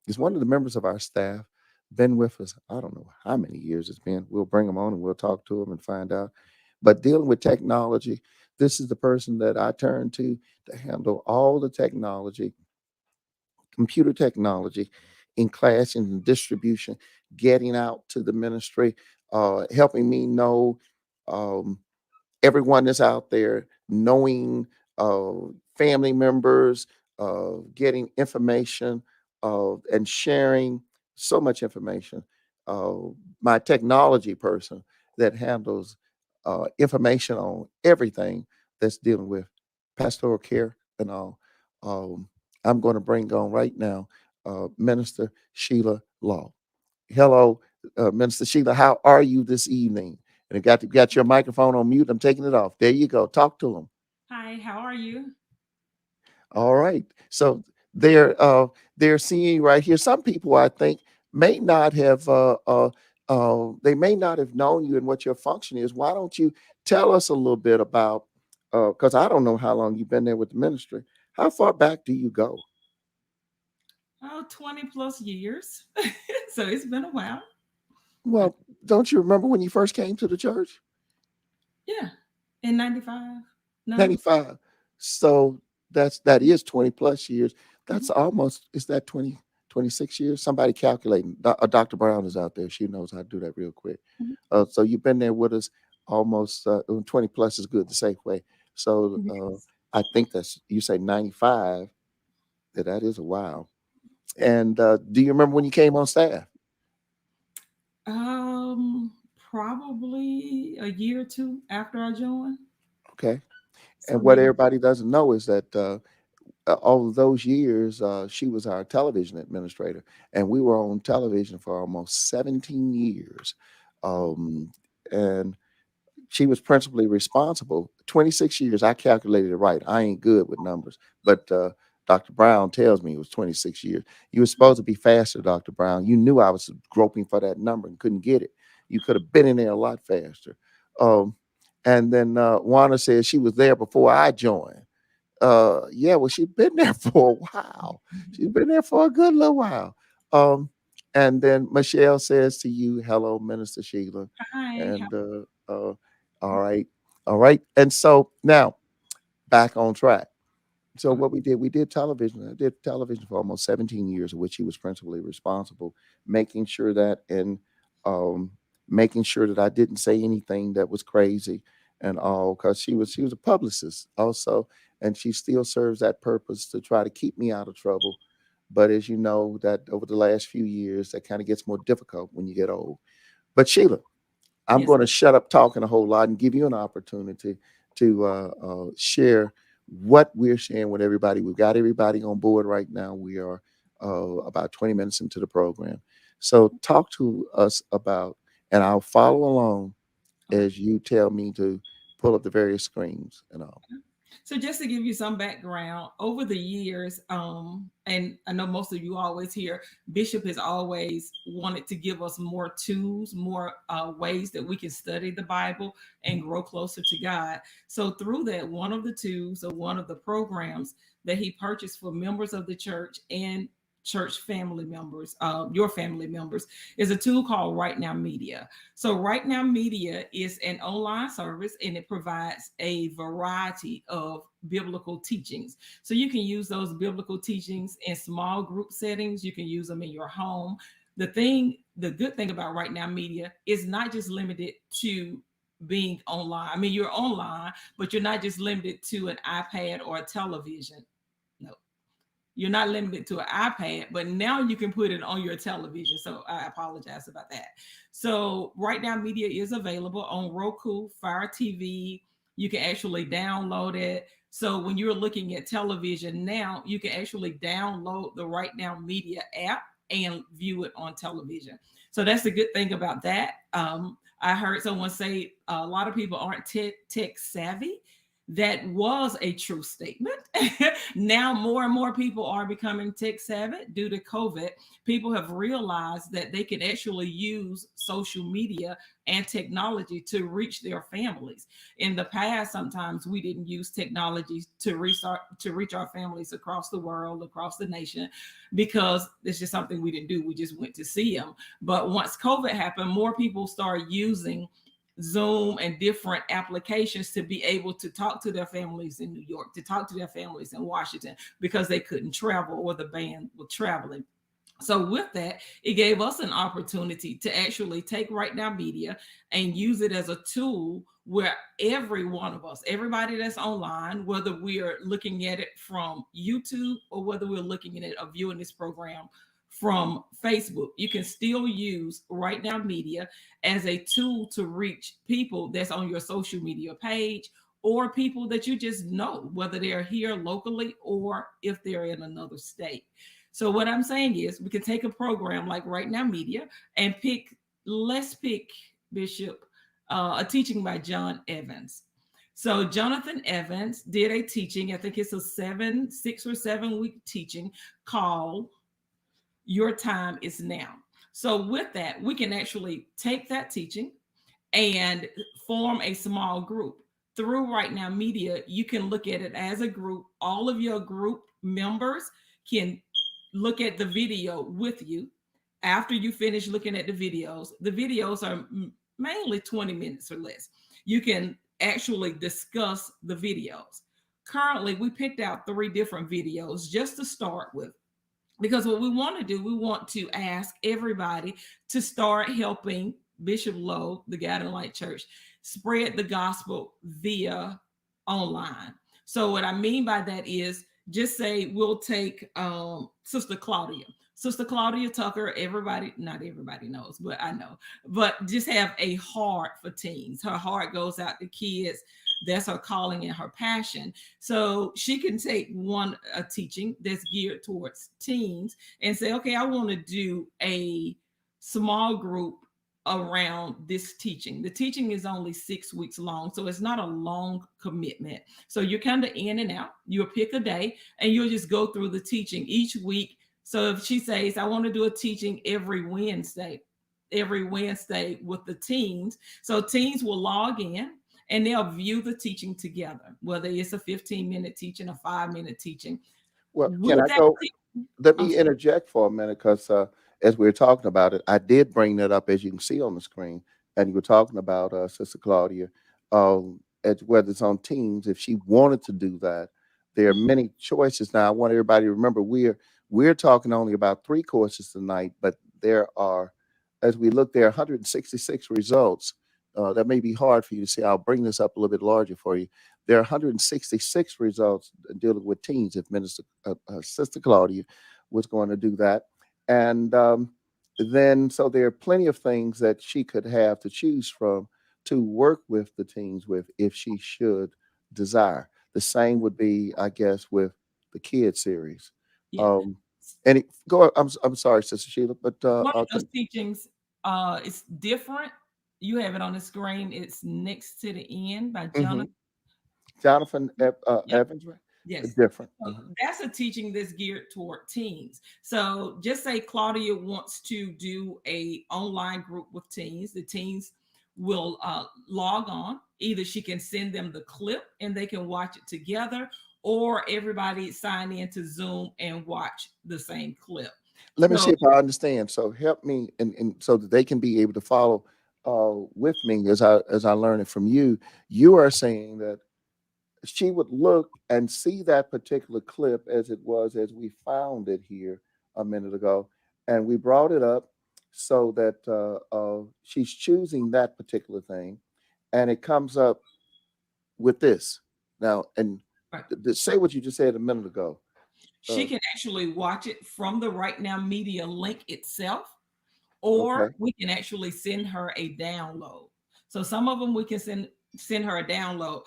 is one of the members of our staff, been with us. I don't know how many years it's been. We'll bring them on and we'll talk to them and find out. But dealing with technology, this is the person that I turn to handle all the technology, computer technology in class and distribution, getting out to the ministry, helping me know um, everyone that's out there, knowing uh, family members, getting information, and sharing so much information. Uh, my technology person that handles information on everything that's dealing with pastoral care and all. Um, I'm going to bring on right now Minister Sheila Law. Hello, Minister Sheila. How are you this evening? And got your microphone on mute. I'm taking it off. There you go. Talk to them. Hi, how are you? All right. So they're seeing right here. Some people I think may not have they may not have known you and what your function is. Why don't you tell us a little bit about because I don't know how long you've been there with the ministry. How far back do you go? Oh, 20 plus years. So it's been a while. But Well, don't you remember when you first came to the church? yeah, in 95. No. 95. So that is 20 plus years. Mhm, That's almost is that 26 years? Somebody calculating. Dr. Brown is out there. She knows how to do that real quick. mhm. So you've been there with us almost 20 plus is good the safe way. So Yes. I think that's you say 95. That is a while. And do you remember when you came on staff? Um, Probably a year or two after I joined. Okay. So And what maybe. everybody doesn't know is that all of those years, she was our television administrator, and we were on television for almost 17 years. Um, and she was principally responsible. 26 years, I calculated it right. I ain't good with numbers, but Dr. Brown tells me it was 26 years. You were supposed to be faster, Dr. Brown. You knew I was groping for that number and couldn't get it. You could have been in there a lot faster. Um, and then Wanda said she was there before I joined. Yeah, well, she's been there for a while. She's been there for a good little while. Um, and then Michelle says to you, "Hello, Minister Sheila," Hi. and all right, all right. And so now back on track. So what we did television. I did television for almost 17 years, of which he was principally responsible, making sure that and um, making sure that I didn't say anything that was crazy and all, because she was a publicist also, and she still serves that purpose to try to keep me out of trouble. But as you know, that over the last few years, that kind of gets more difficult when you get old. But Sheila, I'm Yes. going to shut up talking a whole lot and give you an opportunity to share what we're sharing with everybody. We've got everybody on board right now. We are about 20 minutes into the program. So, talk to us about, and I'll follow along Okay. as you tell me to pull up the various screens and all. So just to give you some background, over the years, and I know most of you always hear Bishop has always wanted to give us more tools, more ways that we can study the Bible and grow closer to God. So through that, one of the tools or one of the programs that he purchased for members of the church and church family members, your family members, is a tool called Right Now Media. So, Right Now Media is an online service and it provides a variety of biblical teachings. So, you can use those biblical teachings in small group settings, you can use them in your home. The good thing about Right Now Media is not just limited to being online. I mean, you're online, but you're not just limited to an iPad or a television. No, you're not limited to an iPad, but now you can put it on your television. So I apologize about that. So Right Now Media is available on Roku, Fire TV. You can actually download it. So when you're looking at television now, you can actually download the Right Now Media app and view it on television. So that's the good thing about that. I heard someone say a lot of people aren't tech savvy, that was a true statement. Now more and more people are becoming tech savvy due to COVID. People have realized that they can actually use social media and technology to reach their families. In the past, sometimes we didn't use technology to reach our families across the world, across the nation, because it's just something we didn't do. We just went to see them. But once COVID happened, more people started using Zoom and different applications to be able to talk to their families in New York, to talk to their families in Washington, because they couldn't travel or the band was traveling. So with that, it gave us an opportunity to actually take Right Now Media and use it as a tool where every one of us, everybody that's online, whether we are looking at it from YouTube or whether we're looking at it or viewing this program from Facebook, you can still use Right Now Media as a tool to reach people that's on your social media page or people that you just know, whether they're here locally or if they're in another state. So what I'm saying is we can take a program like Right Now Media and let's pick Bishop, a teaching by John Evans. So Jonathan Evans did a teaching, I think it's a 6 or 7 week teaching called Your Time Is Now. So with that, we can actually take that teaching and form a small group. Through Right Now Media, you can look at it as a group. All of your group members can look at the video with you. After you finish looking at the videos are mainly 20 minutes or less. You can actually discuss the videos. Currently, we picked out 3 different videos just to start with, because what we want to do, we want to ask everybody to start helping Bishop Lowe, the Gathering Light Church, spread the gospel via online. So what I mean by that is, just say we'll take Sister Claudia. Sister Claudia Tucker, not everybody knows, but I know, but just have a heart for teens. Her heart goes out to kids. That's her calling and her passion. So she can take a teaching that's geared towards teens and say, okay, I want to do a small group around this teaching. The teaching is only 6 weeks long, so it's not a long commitment. So you're kind of in and out. You'll pick a day and you'll just go through the teaching each week. So if she says, I want to do a teaching every Wednesday with the teens. So teens will log in and they'll view the teaching together, whether it's a 15-minute teaching, a 5-minute teaching. Well, can I go? Let me interject for a minute, because as we were talking about it, I did bring that up, as you can see on the screen, and you were talking about Sister Claudia, whether it's on Teams, if she wanted to do that. There are many choices now. I want everybody to remember we're talking only about 3 courses tonight, but there are, as we look, there are 166 results. That may be hard for you to see. I'll bring this up a little bit larger for you. There are 166 results dealing with teens. If Sister Claudia was going to do that, and then so there are plenty of things that she could have to choose from to work with the teens with, if she should desire. The same would be, I guess, with the kid series. Yeah. And go. I'm sorry, Sister Sheila, but one of those teachings is different. You have it on the screen. It's Next to the End by Jonathan. Jonathan Evans, right? Yes. Different. That's a teaching that's geared toward teens. So just say Claudia wants to do a online group with teens. The teens will log on. Either she can send them the clip and they can watch it together, or everybody sign into Zoom and watch the same clip. Let me see if I understand. So help me, and so that they can be able to follow with me as I learn it from you. You are saying that she would look and see that particular clip as we found it here a minute ago, and we brought it up so that she's choosing that particular thing, and it comes up with this now. And say what you just said a minute ago. She can actually watch it from the Right Now Media link itself, or we can actually send her a download. So some of them we can send her a download.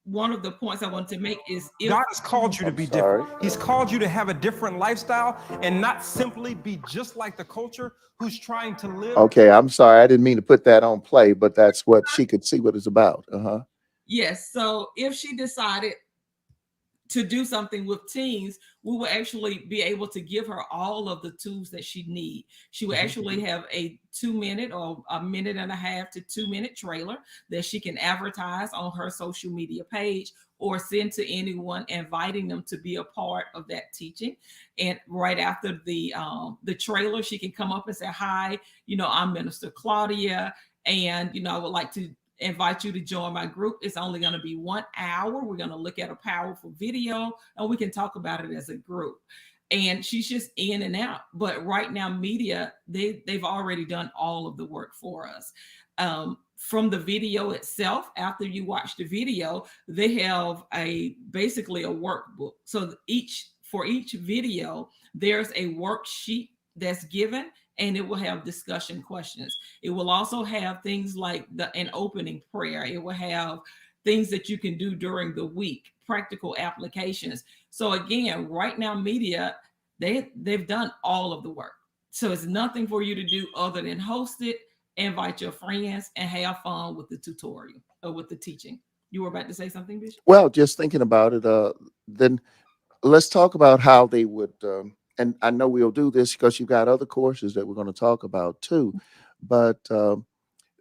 One of the points I want to make is, God has called you to be different. He's called you to have a different lifestyle and not simply be just like the culture who's trying to live. Okay, I'm sorry. I didn't mean to put that on play, but that's what she could see what it's about. Yes. So if she decided to do something with teens, we will actually be able to give her all of the tools that she needs. She will actually have a 2 minute or a minute and a half to 2 minute trailer that she can advertise on her social media page or send to anyone, inviting them to be a part of that teaching. And right after the trailer, she can come up and say, "Hi, I'm Minister Claudia, and I would like to invite you to join my group. It's only going to be 1 hour. We're going to look at a powerful video and we can talk about it as a group." And she's just in and out. But right now, media, they've already done all of the work for us. From the video itself, after you watch the video, they have basically a workbook. So for each video, there's a worksheet that's given, and it will have discussion questions. It will also have things like an opening prayer. It will have things that you can do during the week, practical applications. So again, right now, media, they've done all of the work. So it's nothing for you to do other than host it, invite your friends, and have fun with the tutorial or with the teaching. You were about to say something, Bishop? Well, just thinking about it, then let's talk about how they would, and I know we'll do this because you've got other courses that we're going to talk about too, but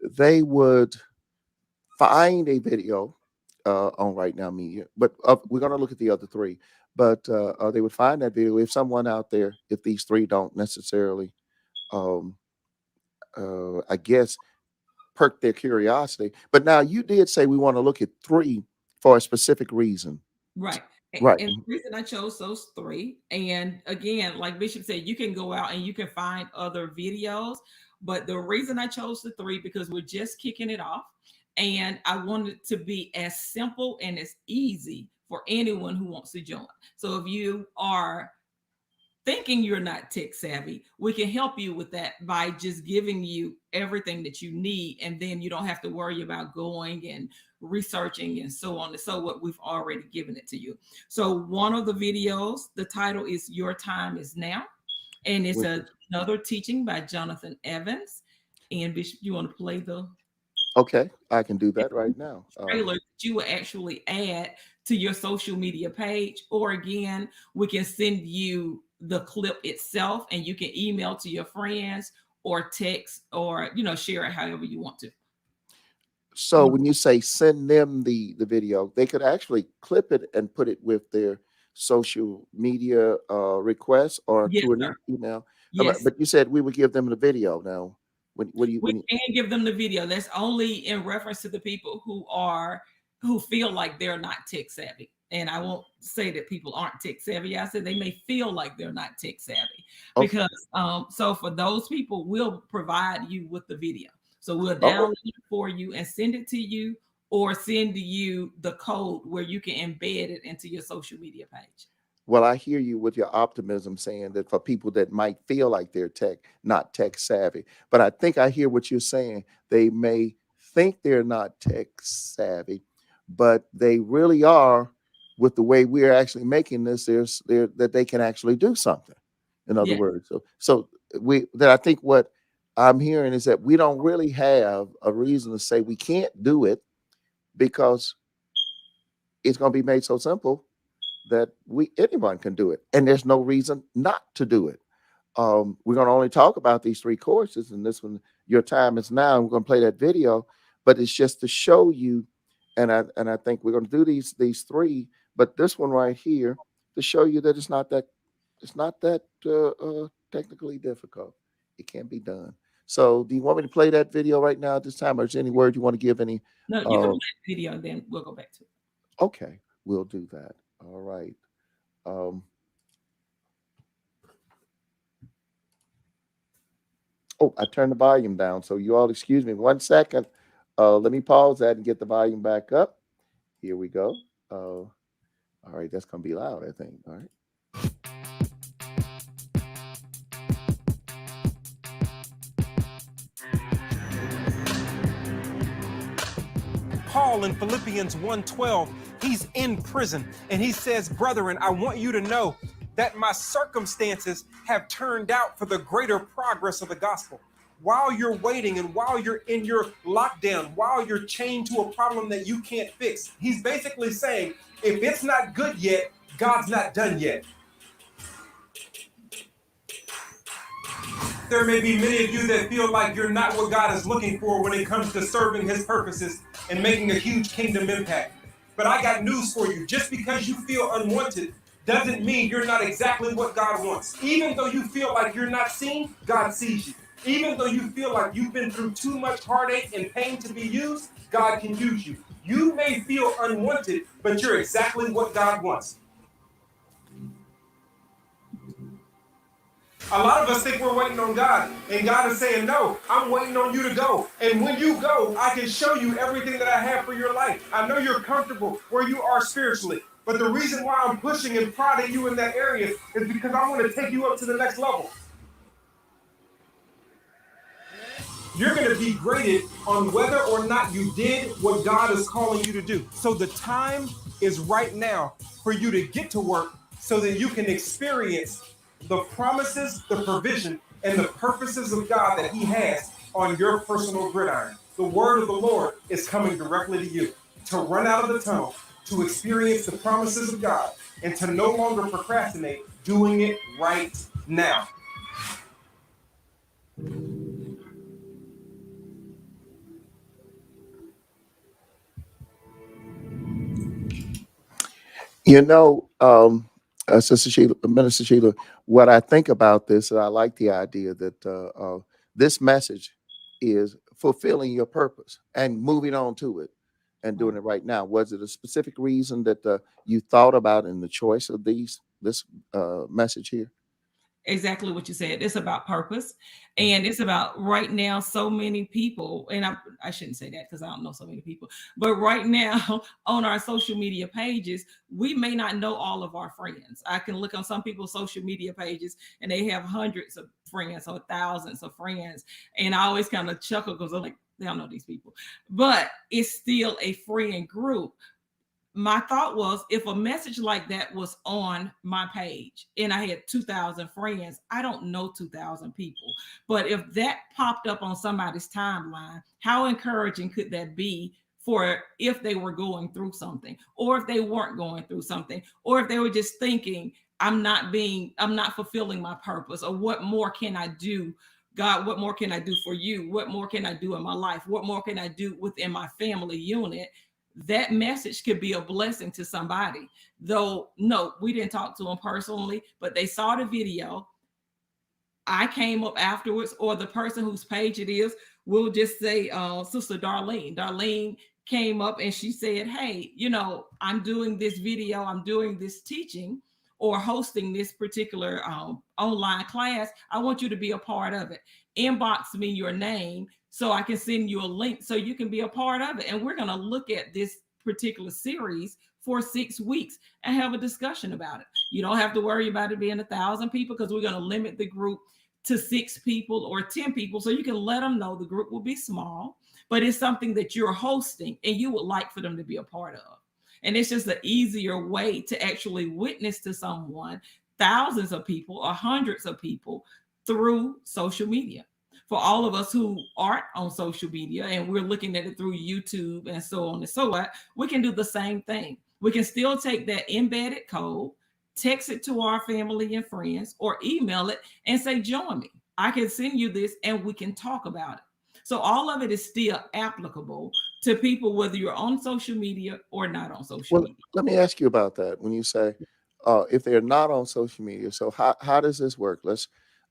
they would find a video on Right Now Media, but we're going to look at the other three, but they would find that video. If someone out there, if these three don't necessarily, I guess, perk their curiosity, but now you did say we want to look at three for a specific reason. Right. Right. And the reason I chose those three, and again, like Bishop said, you can go out and you can find other videos, but the reason I chose the three, because we're just kicking it off, and I wanted it to be as simple and as easy for anyone who wants to join. So if you are thinking you're not tech savvy, we can help you with that by just giving you everything that you need, and then you don't have to worry about going and researching and so on and so what we've already given it to you. So one of the videos, the title is Your Time Is Now, and it's another teaching by Jonathan Evans. And Bishop, you want to play the Okay, I can do that right now. trailer that you will actually add to your social media page, or again, we can send you the clip itself and you can email to your friends or text or share it however you want to. So when you say send them the video, they could actually clip it and put it with their social media requests or Yes, to an sir. email. Yes. But you said we would give them the video. Now, We can give them the video. That's only in reference to the people who feel like they're not tech savvy. And I won't say that people aren't tech savvy. I said they may feel like they're not tech savvy. Okay. Because so for those people, we'll provide you with the video. So we'll download it for you and send it to you, or send you the code where you can embed it into your social media page. Well, I hear you with your optimism saying that for people that might feel like they're not tech savvy, but I think I hear what you're saying. They may think they're not tech savvy, but they really are. With the way we're actually making this, that they can actually do something. In other words, so I think what I'm hearing is that we don't really have a reason to say we can't do it, because it's going to be made so simple that anyone can do it, and there's no reason not to do it. We're going to only talk about these three courses, and this one, Your Time Is Now. We're going to play that video, but it's just to show you, and I think we're going to do these three, but this one right here to show you that it's not that technically difficult. It can be done. So, do you want me to play that video right now at this time, or is there any word you want to give? No, you can play the video, and then we'll go back to it. Okay, we'll do that. All right. Oh, I turned the volume down, so you all excuse me 1 second. Let me pause that and get the volume back up. Here we go. All right, that's gonna be loud, I think. All right. Paul in Philippians 1:12, he's in prison and he says, "Brethren, I want you to know that my circumstances have turned out for the greater progress of the gospel." while you're waiting and while you're in your lockdown, while you're chained to a problem that you can't fix. He's basically saying, if it's not good yet, God's not done yet. There may be many of you that feel like you're not what God is looking for when it comes to serving his purposes and making a huge kingdom impact. But I got news for you. Just because you feel unwanted doesn't mean you're not exactly what God wants. Even though you feel like you're not seen, God sees you. Even though you feel like you've been through too much heartache and pain to be used, God can use you. You may feel unwanted, but you're exactly what God wants. A lot of us think we're waiting on God, and God is saying, no, I'm waiting on you to go. And when you go, I can show you everything that I have for your life. I know you're comfortable where you are spiritually, but the reason why I'm pushing and prodding you in that area is because I want to take you up to the next level. You're going to be graded on whether or not you did what God is calling you to do. So the time is right now for you to get to work so that you can experience the promises, the provision, and the purposes of God that he has on your personal gridiron. The word of the Lord is coming directly to you to run out of the tunnel, to experience the promises of God, and to no longer procrastinate, doing it right now. You know, Sister Sheila, Minister Sheila, what I think about this, and I like the idea that this message is fulfilling your purpose and moving on to it and doing it right now. Was it a specific reason that you thought about in the choice of this message here? Exactly what you said. It's about purpose, and it's about right now. So many people, and I shouldn't say that because I don't know so many people, but right now on our social media pages, we may not know all of our friends. I can look on some people's social media pages and they have hundreds of friends or thousands of friends, and I always kind of chuckle because I'm like, they don't know these people, but it's still a friend group. My thought was, if a message like that was on my page and I had 2,000 friends, I don't know 2,000 people, but if that popped up on somebody's timeline, how encouraging could that be for if they were going through something, or if they weren't going through something, or if they were just thinking, I'm not fulfilling my purpose, or what more can I do? God, what more can I do for you? What more can I do in my life? What more can I do within my family unit? That message could be a blessing to somebody. Though, no, we didn't talk to them personally, but they saw the video. I came up afterwards, or the person whose page it is will just say, Sister Darlene. Darlene came up and she said, hey, I'm doing this video, I'm doing this teaching or hosting this particular online class. I want you to be a part of it. Inbox me your name so I can send you a link so you can be a part of it. And we're going to look at this particular series for 6 weeks and have a discussion about it. You don't have to worry about it being 1,000 people because we're going to limit the group to 6 people or 10 people. So you can let them know the group will be small, but it's something that you're hosting and you would like for them to be a part of. And it's just an easier way to actually witness to someone, thousands of people or hundreds of people, through social media. For all of us who aren't on social media and we're looking at it through YouTube and so on and so on, we can do the same thing. We can still take that embedded code, text it to our family and friends, or email it and say, join me. I can send you this and we can talk about it. So all of it is still applicable to people, whether you're on social media or not on social Well, media. let me ask you about that. When you say if they're not on social media, so how does this work?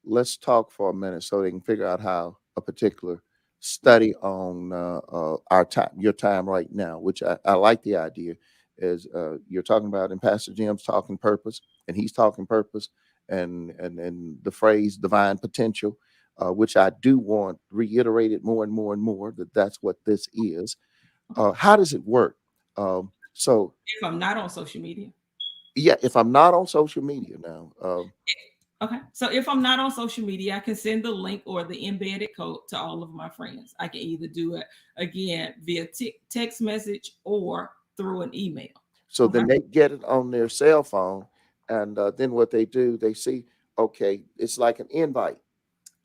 Let's talk for a minute so they can figure out how a particular study on our time, your time right now, which I like the idea is you're talking about, and Pastor Jim's talking purpose, and he's talking purpose, and the phrase divine potential, which I do want reiterated more and more and more that that's what this is. How does it work? So If I'm not on social media. yeah, if I'm not on social media now, Okay. So if I'm not on social media, I can send the link or the embedded code to all of my friends. I can either do it again via text message or through an email. so Okay. then they get it on their cell phone, and then what they do, they see, okay, it's like an invite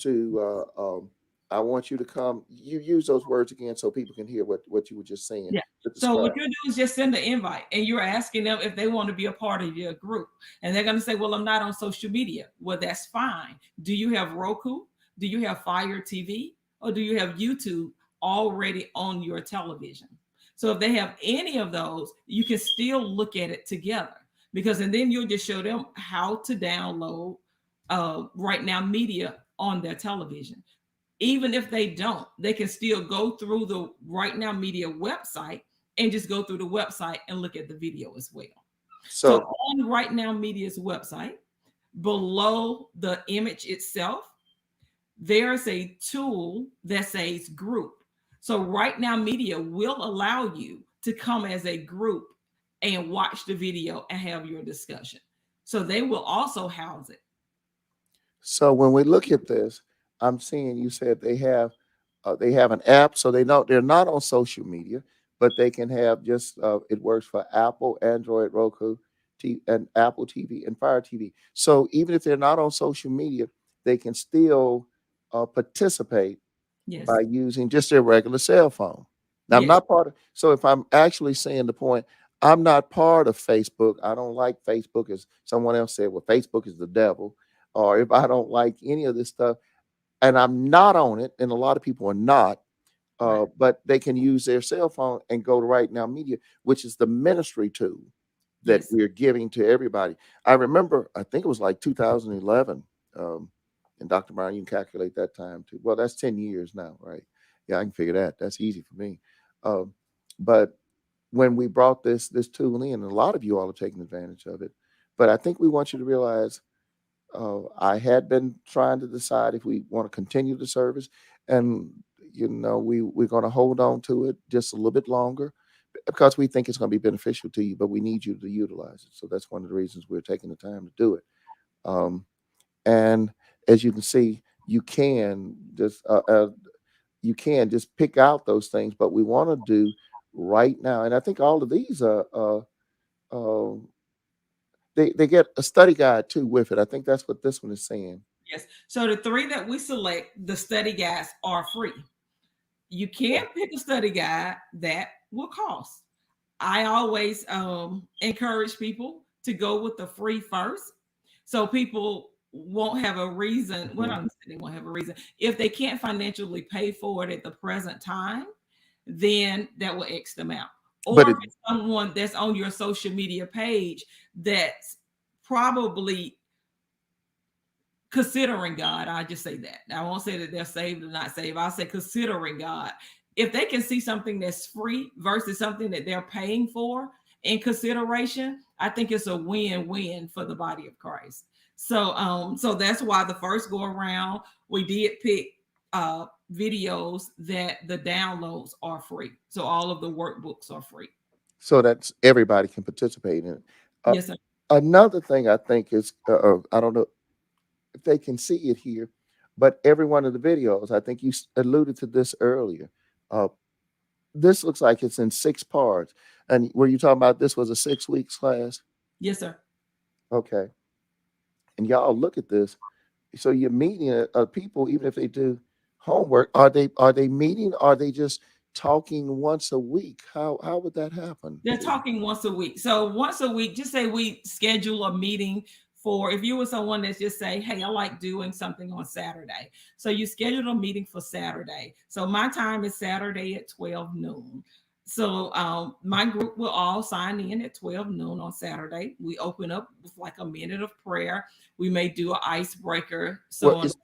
to I want you to come. You use those words again so people can hear what you were just saying. Yeah. To So what describe. you do is just send an invite and you're asking them if they want to be a part of your group. And they're going to say, well, I'm not on social media. Well, that's fine. Do you have Roku? Do you have Fire TV? Or do you have YouTube already on your television? So if they have any of those, you can still look at it together because, and then you'll just show them how to download Right Now Media on their television. Even if they don't, they can still go through the Right Now Media website and just go through the website and look at the video as well. So So on Right Now Media's website, below the image itself, there's a tool that says group. So Right Now Media will allow you to come as a group and watch the video and have your discussion. So they will also house it. so when we look at this, I'm seeing you said they have an app, so they're not on social media, but they can have just it works for Apple, Android, Roku, and Apple TV and Fire TV. So even if they're not on social media, they can still participate Yes. by using just their regular cell phone. Now, I'm Yes. not part of, so if I'm actually saying the point, I'm not part of Facebook. I don't like Facebook, as someone else said, well, Facebook is the devil. Or if I don't like any of this stuff, and I'm not on it, and a lot of people are not, Right. but they can use their cell phone and go to Right Now Media, which is the ministry tool that Yes. we're giving to everybody. I remember, I think it was like 2011. And Dr. Brown, you can calculate that time too. Well, that's 10 years now, right? Yeah, I can figure that. That's easy for me. Um, but when we brought this tool in, and a lot of you all are taking advantage of it. But I think we want you to realize I had been trying to decide if we want to continue the service, and we're going to hold on to it just a little bit longer because we think it's going to be beneficial to you, but we need you to utilize it. So that's one of the reasons we're taking the time to do it. Um, and as you can see, you can just pick out those things, but we want to do right now. And I think all of these are uh, they get a study guide too with it. I think that's what this one is saying. Yes. So the three that we select, the study guides are free. You can't pick a study guide that will cost. I always encourage people to go with the free first, so people won't have a reason. Well, Mhm. I'm saying they won't have a reason if they can't financially pay for it at the present time. Then that will X them out. But Or if it's someone that's on your social media page that's probably considering God, I just say that. I won't say that they're saved or not saved. I'll say considering God. If they can see something that's free versus something that they're paying for in consideration, I think it's a win-win for the body of Christ. So that's why the first go around we did pick videos that the downloads are free. So all of the workbooks are free. so that's everybody can participate in it. Yes, sir. Another thing I think is, I don't know if they can see it here, but every one of the videos, I think you alluded to this earlier. Uh, this looks like it's in 6 parts. And were you talking about this was a 6 weeks class? Yes, sir. Okay. And y'all look at this. So you're meeting people, even if they do homework. Are they meeting? Are they just talking once a week? How would that happen? They're talking once a week. So once a week, just say we schedule a meeting for if you were someone that's just say, hey, I like doing something on Saturday. So you schedule a meeting for Saturday. So my time is Saturday at 12 noon. So my group will all sign in at 12 noon on Saturday. We open up with like a minute of prayer. We may do an icebreaker. So Well, on, is,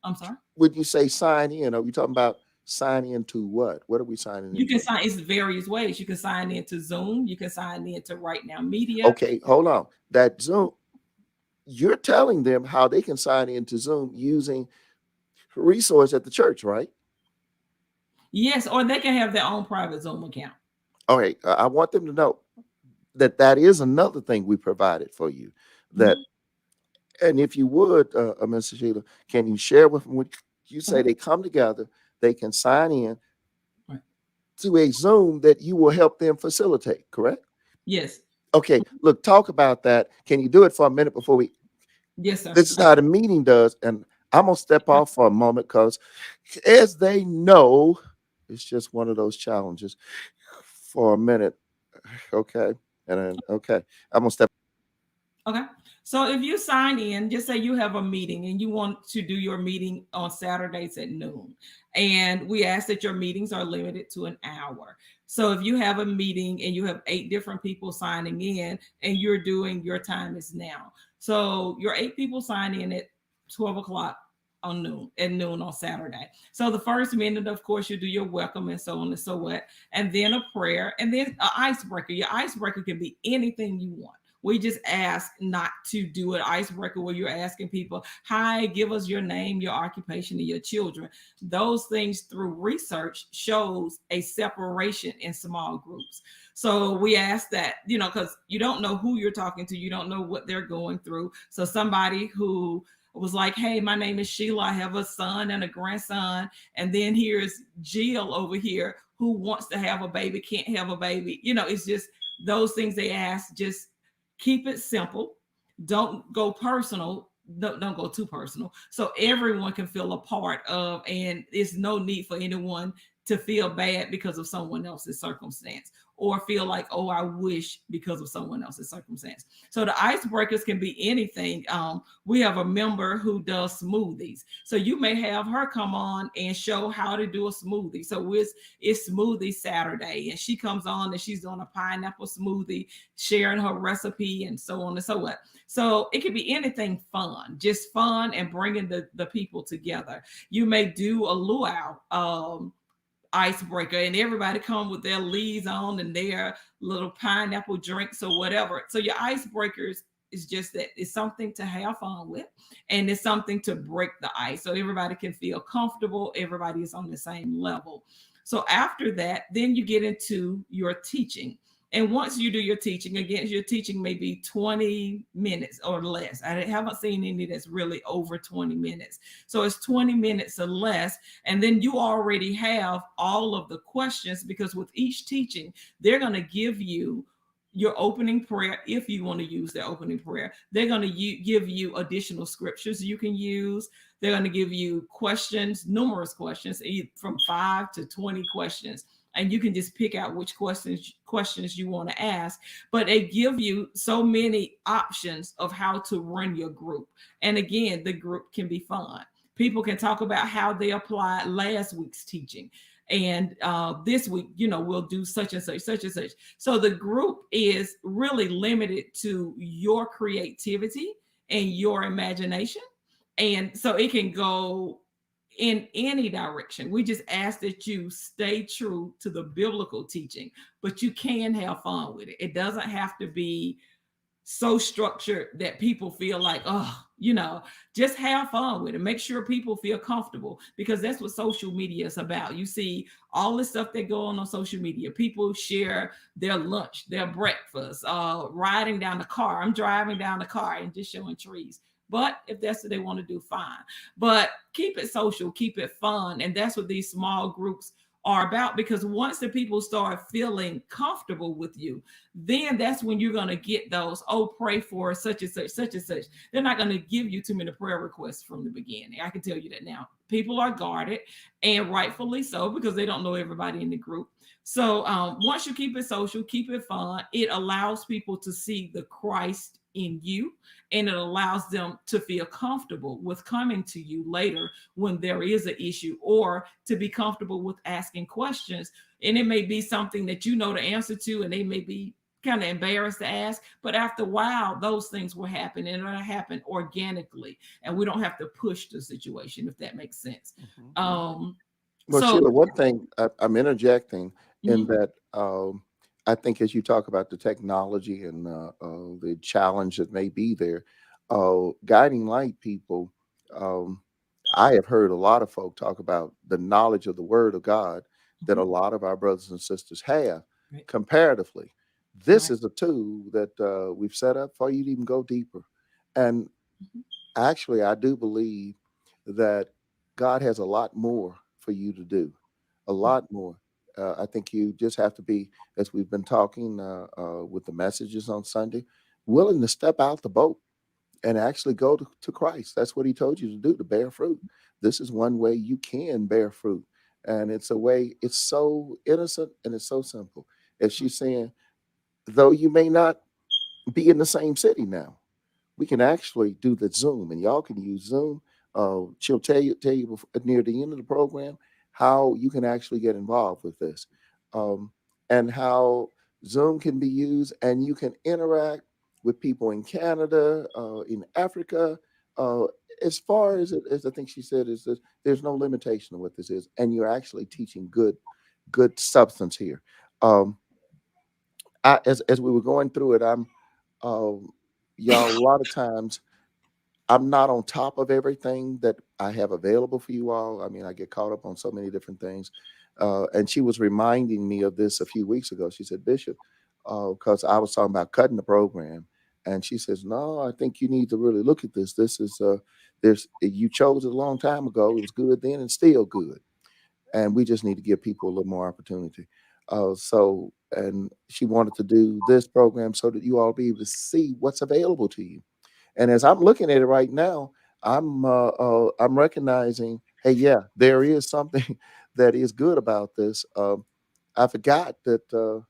I'm sorry. when you say sign in, are we talking about sign in to what? What are we signing You in can to? sign, it's various ways. You can sign into Zoom. You can sign into Right Now Media. Okay, hold on. That Zoom, you're telling them how they can sign into Zoom using resource at the church, right? Yes, or they can have their own private Zoom account. All right. I want them to know that is another thing we provided for you. That, and if you would, Mr. Sheila, can you share with them what you say? They come together, they can sign in Right. to a Zoom that you will help them facilitate, correct? Yes. Okay, look, talk about that. Can you do it for a minute before we? Yes, sir. This is how the meeting does, and I'm gonna step Okay. off for a moment because, as they know, it's just one of those challenges for a minute. Okay, and then okay, I'm gonna step. Okay. So if you sign in, just say you have a meeting and you want to do your meeting on Saturdays at noon. And we ask that your meetings are limited to an hour. So if you have a meeting and you have 8 different people signing in and you're doing your time is now. So your 8 people sign in at 12 o'clock on noon at noon on Saturday. So the first minute, of course, you do your welcome and so on and so what, and then a prayer and then an icebreaker. Your icebreaker can be anything you want. We just ask not to do an icebreaker where you're asking people, hi, give us your name, your occupation, and your children. Those things through research shows a separation in small groups. So we ask that, because you don't know who you're talking to, you don't know what they're going through. So somebody who was like, hey, my name is Sheila, I have a son and a grandson. And then here's Jill over here who wants to have a baby, can't have a baby. It's just those things they ask, just keep it simple. Don't go personal. Don't go too personal. So everyone can feel a part of, and there's no need for anyone to feel bad because of someone else's circumstance or feel like, oh, I wish because of someone else's circumstance. So the icebreakers can be anything. We have a member who does smoothies. So you may have her come on and show how to do a smoothie. So it's smoothie Saturday, and she comes on and she's doing a pineapple smoothie, sharing her recipe and so on and so on. So it could be anything fun, just fun and bringing the people together. You may do a luau icebreaker and everybody come with their leaves on and their little pineapple drinks or whatever. So your icebreakers is just that it's something to have fun with and it's something to break the ice so everybody can feel comfortable, everybody is on the same level. So after that, then you get into your teaching. And once you do your teaching, again, your teaching may be 20 minutes or less. I haven't seen any that's really over 20 minutes. So it's 20 minutes or less. And then you already have all of the questions because with each teaching, they're going to give you your opening prayer if you want to use their opening prayer. They're going to give you additional scriptures you can use. They're going to give you questions, numerous questions, from 5 to 20 questions, and you can just pick out which questions you want to ask. But they give you so many options of how to run your group. And again, the group can be fun. People can talk about how they applied last week's teaching. And this week, we'll do such and such, such and such. So the group is really limited to your creativity and your imagination. And so it can go in any direction. We just ask that you stay true to the biblical teaching, but you can have fun with it. It doesn't have to be so structured that people feel like, oh, just have fun with it. Make sure people feel comfortable because that's what social media is about. You see all the stuff that go on social media. People share their lunch, their breakfast, riding down the car. I'm driving down the car and just showing trees. But if that's what they want to do, fine. But keep it social, keep it fun. And that's what these small groups are about, because once the people start feeling comfortable with you, then that's when you're going to get those, oh, pray for such and such, such and such. They're not going to give you too many prayer requests from the beginning. I can tell you that now. People are guarded, and rightfully so, because they don't know everybody in the group. So once you keep it social, keep it fun, it allows people to see the Christ in you, and it allows them to feel comfortable with coming to you later when there is an issue, or to be comfortable with asking questions. And it may be something that you know the answer to, and they may be kind of embarrassed to ask, but after a while, those things will happen, and it'll happen organically, and we don't have to push the situation, if that makes sense. Well, So Sheila, one thing I'm interjecting in mhm, that I think as you talk about the technology and the challenge that may be there, guiding light people, um, I have heard a lot of folk talk about the knowledge of the Word of God that mhm, a lot of our brothers and sisters have right, comparatively. This right, is a tool that we've set up for you to even go deeper. And mhm, actually, I do believe that God has a lot more for you to do, a mhm, lot more. I think you just have to be, as we've been talking with the messages on Sunday, willing to step out the boat. and actually go to Christ. That's what he told you to do, to bear fruit. This is one way you can bear fruit. And it's a way, it's so innocent and it's so simple. If she's saying, though you may not be in the same city now, we can actually do the Zoom, and y'all can use Zoom. She'll tell you near the end of the program how you can actually get involved with this, um, and how Zoom can be used, and you can interact with people in Canada, in Africa. Uh, as far as I think she said is that there's no limitation to what this is, and you're actually teaching good substance here. Um, as we were going through it, um, y'all, a lot of times I'm not on top of everything that I have available for you all. I mean, I get caught up on so many different things. And she was reminding me of this a few weeks ago. She said, Bishop, because I was talking about cutting the program. And she says, no, I think you need to really look at this. This is, you chose it a long time ago. It was good then and still good. And we just need to give people a little more opportunity. And she wanted to do this program so that you all be able to see what's available to you. And as I'm looking at it right now, I'm recognizing, hey, yeah, there is something that is good about this. I forgot that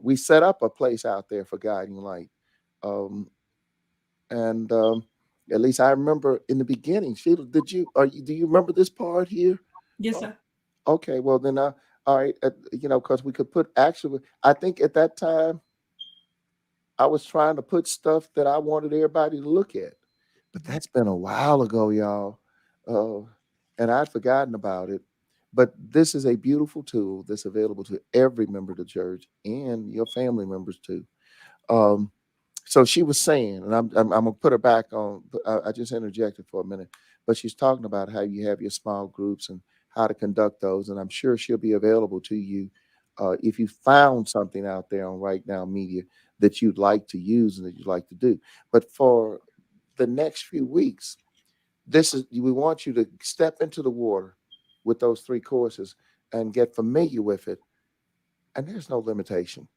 we set up a place out there for Guiding Light, um, and at least I remember in the beginning. Sheila, do you remember this part here? Yes, sir. Okay, well then, all right, because we could put actually, I think at that time I was trying to put stuff that I wanted everybody to look at, but that's been a while ago, y'all. Uh, and I'd forgotten about it. But this is a beautiful tool that's available to every member of the church and your family members too. Um, so she was saying, and I'm gonna put her back on. I just interjected for a minute, but she's talking about how you have your small groups and how to conduct those, and I'm sure she'll be available to you if you found something out there on Right Now Media that you'd like to use and that you'd like to do. But for the next few weeks, we want you to step into the water with those three courses and get familiar with it. And there's no limitation.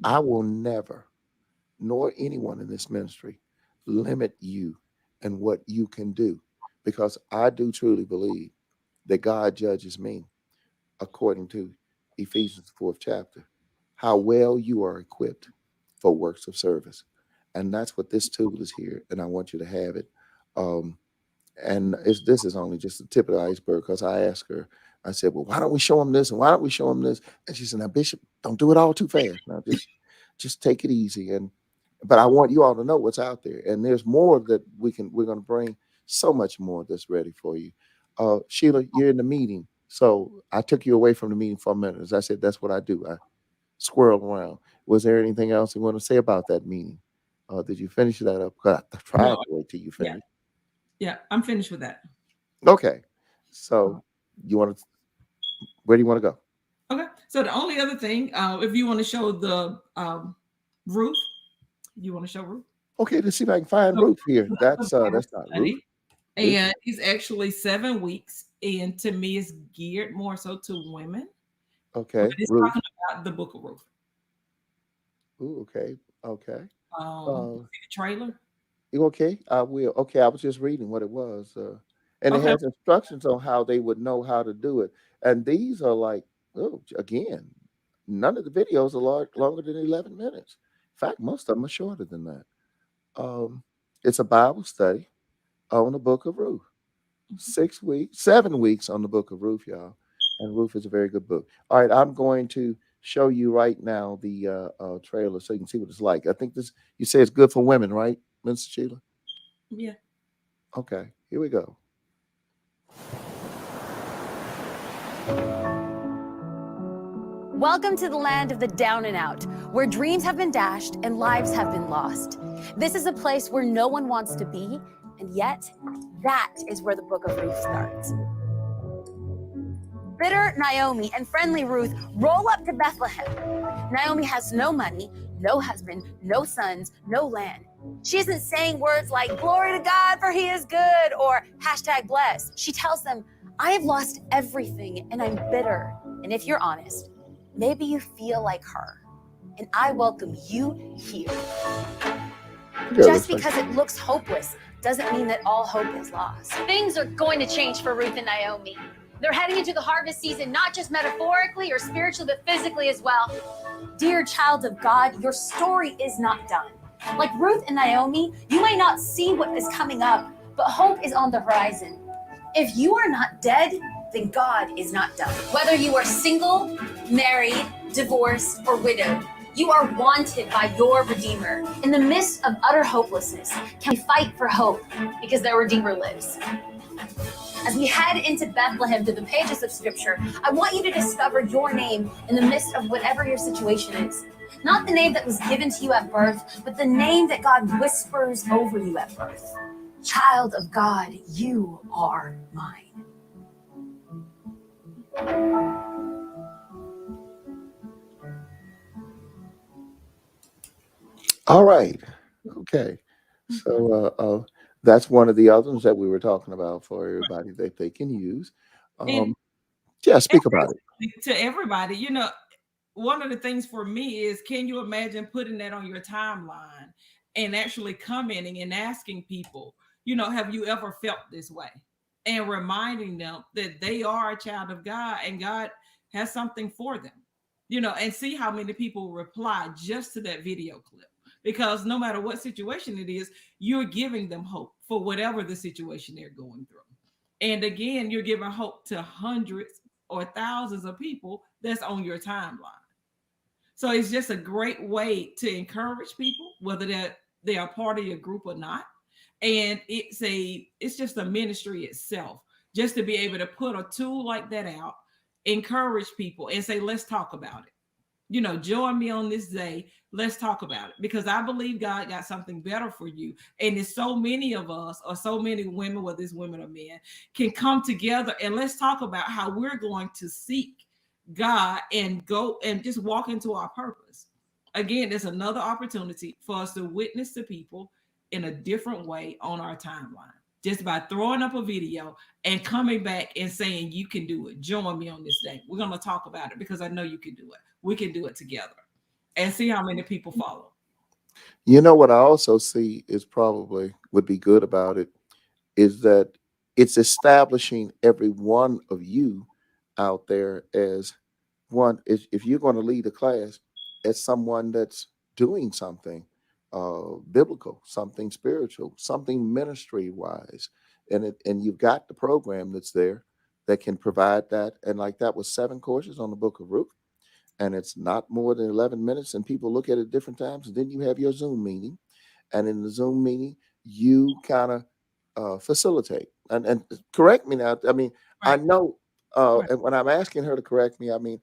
I will never, nor anyone in this ministry, limit you and what you can do, because I do truly believe that God judges me according to Ephesians 4th chapter, how well you are equipped for works of service. And that's what this tool is here. And I want you to have it. Um, and this is only just the tip of the iceberg, because I asked her, I said, well, why don't we show them this? And why don't we show them this? And she said, now, Bishop, don't do it all too fast. Now, just take it easy. But I want you all to know what's out there. And there's more that we're going to bring, so much more that's ready for you. Sheila, you're in the meeting. So I took you away from the meeting for a minute. As I said, that's what I do. I squirrel around. Was there anything else you want to say about that meeting? Did you finish that up? 'Cause I tried to wait till you Yeah. finish. Yeah, I'm finished with that. Okay. So where do you want to go? Okay. So the only other thing, if you want to show the roof, you want to show roof? Okay, let's see if I can find Ruth here. That's not Ruth. Study. And it's actually 7 weeks. And to me, it's geared more so to women. Okay. But it's Ruth. talking about the book of Ruth. Ooh, okay. Okay. See the trailer? You okay? I will. Okay, I was just reading what it was. And it Okay. has instructions on how they would know how to do it. And these are like, again, none of the videos are longer than 11 minutes. In fact, most of them are shorter than that. It's a Bible study on the book of Ruth. 7 weeks on the book of Ruth, y'all. And Ruth is a very good book. All right, I'm going to show you right now the trailer so you can see what it's like. I think you say it's good for women, right, Mr. Sheila? Yeah. Okay, here we go. Welcome to the land of the down and out, where dreams have been dashed and lives have been lost. This is a place where no one wants to be, and yet that is where the book of Ruth starts. Bitter Naomi and friendly Ruth roll up to Bethlehem. Naomi has no money, no husband, no sons, no land. She isn't saying words like, glory to God for he is good, or #blessed. She tells them, I have lost everything and I'm bitter. And if you're honest, maybe you feel like her, and I welcome you here. Just because it looks hopeless doesn't mean that all hope is lost. Things are going to change for Ruth and Naomi. They're heading into the harvest season, not just metaphorically or spiritually, but physically as well. Dear child of God, your story is not done. Like Ruth and Naomi, you may not see what is coming up, but hope is on the horizon. If you are not dead, then God is not done. Whether you are single, married, divorced, or widowed, you are wanted by your Redeemer. In the midst of utter hopelessness, Can we fight for hope because their Redeemer lives? as we head into Bethlehem through the pages of Scripture, I want you to discover your name in the midst of whatever your situation is. Not the name that was given to you at birth, but the name that God whispers over you at birth. Child of God, you are mine. All right. Okay. So that's one of the others that we were talking about for everybody that they can use. And Yeah, speak about it. to everybody, you know, one of the things for me is, can you imagine putting that on your timeline and actually commenting and asking people, you know, have you ever felt this way? And reminding them that they are a child of God and God has something for them, you know, and see how many people reply just to that video clip. Because no matter what situation it is, you're giving them hope for whatever the situation they're going through. And again, you're giving hope to hundreds or thousands of people that's on your timeline. So it's just a great way to encourage people, whether they are part of your group or not. And it's just a ministry itself, just to be able to put a tool like that out, encourage people and say, let's talk about it. You know, join me on this day. Let's talk about it, because I believe God got something better for you. And it's so many of us, or so many women, whether it's women or men, can come together and let's talk about how we're going to seek God and go and just walk into our purpose. Again, there's another opportunity for us to witness to people in a different way on our timeline, just by throwing up a video and coming back and saying, you can do it. Join me on this day. We're going to talk about it because I know you can do it. We can do it together, and see how many people follow. You know what I also see is probably would be good about it is that it's establishing every one of you out there as one. If you're going to lead a class, as someone that's doing something biblical, something spiritual, something ministry wise, and you've got the program that's there that can provide that. And like that was 7 courses on the Book of Ruth, and it's not more than 11 minutes, and people look at it different times. And then you have your Zoom meeting, and in the Zoom meeting, you kind of facilitate. And correct me now. I mean, I Right. know, Right. and when I'm asking her to correct me, I mean,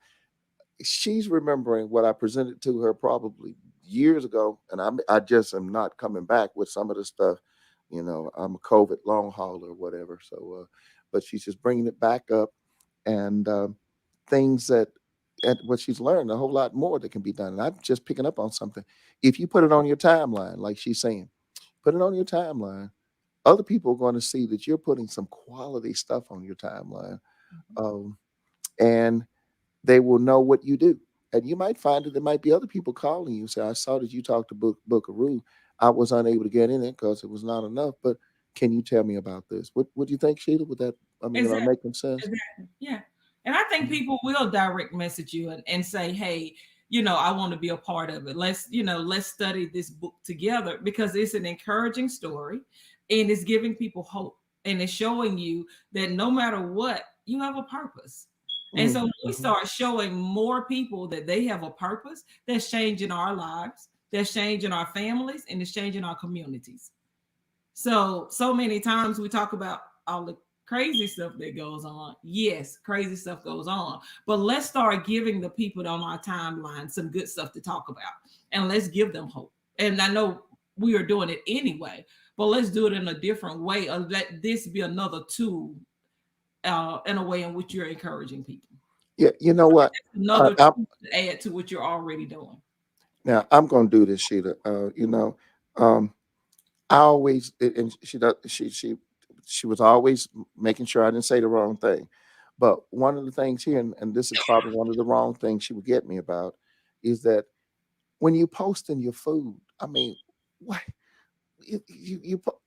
she's remembering what I presented to her probably years ago, and I just am not coming back with some of the stuff. You know, I'm a COVID long hauler or whatever. So, but she's just bringing it back up, and things that at what she's learned a whole lot more that can be done. And I'm just picking up on something. If you put it on your timeline, like she's saying, put it on your timeline. Other people are going to see that you're putting some quality stuff on your timeline, um, and they will know what you do. And you might find that there might be other people calling you, say, I saw that you talked to Book of Ruth. I was unable to get in it because it was not enough. But can you tell me about this? What do you think, Sheila? Would that, I mean, am I Exactly. making sense? Exactly. Yeah. And I think people will direct message you and say, hey, you know, I want to be a part of it. Let's study this book together, because it's an encouraging story and it's giving people hope, and it's showing you that no matter what, you have a purpose. And so when we start showing more people that they have a purpose, that's changing our lives, that's changing our families, and it's changing our communities. So many times we talk about all the crazy stuff that goes on. Yes, crazy stuff goes on. But let's start giving the people on our timeline some good stuff to talk about. And let's give them hope. And I know we are doing it anyway, but let's do it in a different way. Or let this be another tool in a way in which you're encouraging people. Yeah, you know what? Another I, tool to add to what you're already doing. now I'm going to do this, Sheila. Um, I always, and she does, she was always making sure I didn't say the wrong thing. But one of the things here, and this is probably one of the wrong things she would get me about, is that when you posting your food, I mean, what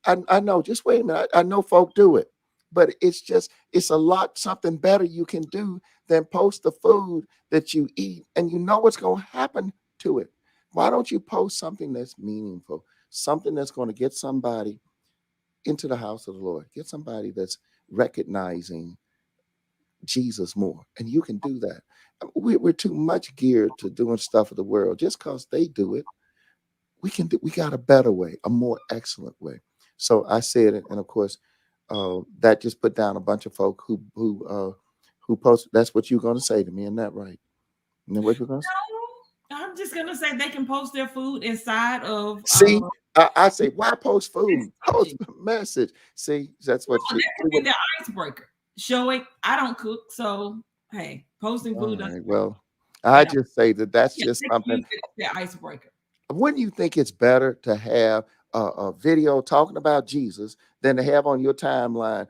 I know, just wait a minute. I know folk do it, but it's a lot something better you can do than post the food that you eat and you know what's going to happen to it. Why don't you post something that's meaningful, something that's going to get somebody into the house of the Lord, get somebody that's recognizing Jesus more, and you can do that. We're too much geared to doing stuff of the world. Just because they do it, we got a better way, a more excellent way. So I said it, and of course, that just put down a bunch of folk who post. That's what you're going to say to me, isn't that right? And then what you're going to No, I'm just gonna say they can post their food inside of see? I say, why post food? Post messaging. a message. See, that's No, what that see could be what. the icebreaker. Showing I don't cook, so hey, posting All food doesn't right. work. Well, I Yeah, just say that that's yeah, just they can something. use it as the icebreaker. Wouldn't you think it's better to have a video talking about Jesus than to have on your timeline?